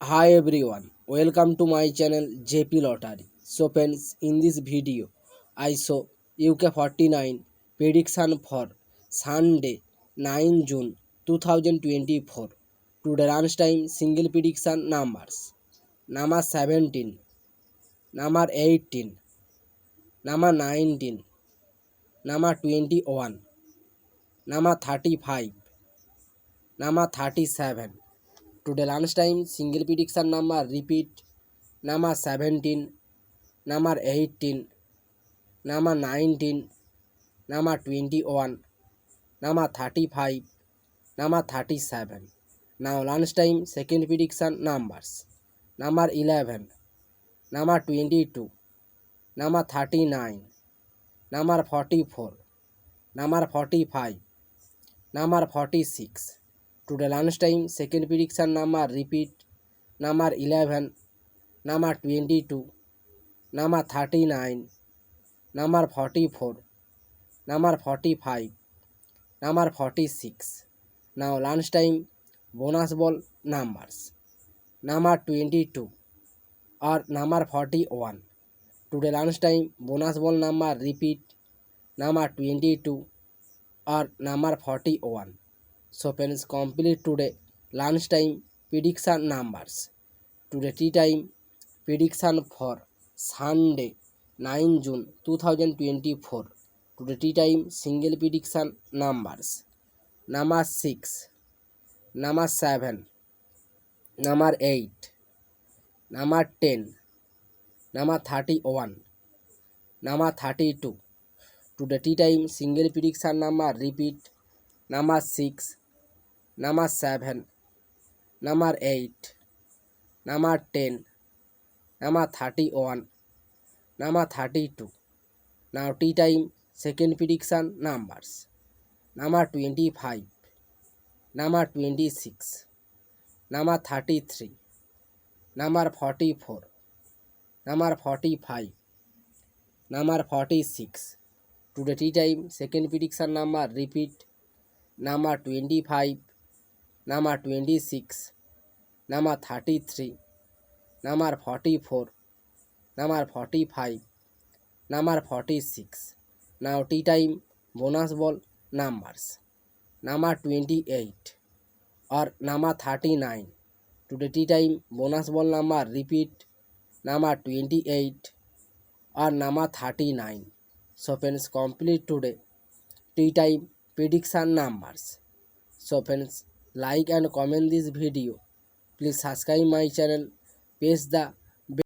Hi everyone, welcome to my channel JP Lottery. So friends, in this video, I saw UK49 prediction for Sunday 9 June 2024. Today lunchtime single prediction numbers. Number 17, number 18, number 19, number 21, number 35, number 37. Today lunchtime single prediction number repeat number 17, number 18, number 19, number 21, number 35, number 37. Now lunchtime second prediction numbers. Number 11, number 22, number 39, number 44, number 45, number 46. Today lunchtime second prediction number repeat number 11, number 22, number 39, number 44, number 45, number 46. Now lunchtime bonus ball numbers. Number 22 or number 41. Today lunchtime bonus ball number repeat number 22 or number 41. So friends, complete today lunchtime prediction numbers. Today tea time prediction for Sunday 9 June 2024. Today tea time single prediction numbers. Number 6, number 7, number 8, number 10, number 31, number 32. Today tea time single prediction number repeat number 6, number 7, number 8, number 10, number 31, number 32. Now tea time second prediction numbers. Number 25, number 26, number 33, number 44, number 45, number 46. Today tea time second prediction number repeat number 25, number 26, number 33, number 44, number 45, number 46. Now tea time bonus ball numbers. Number 28 or number 39. Today tea time bonus ball number repeat number 28 or number 39. So friends, complete today tea time prediction numbers. So friends, like and comment this video. Please subscribe my channel, press the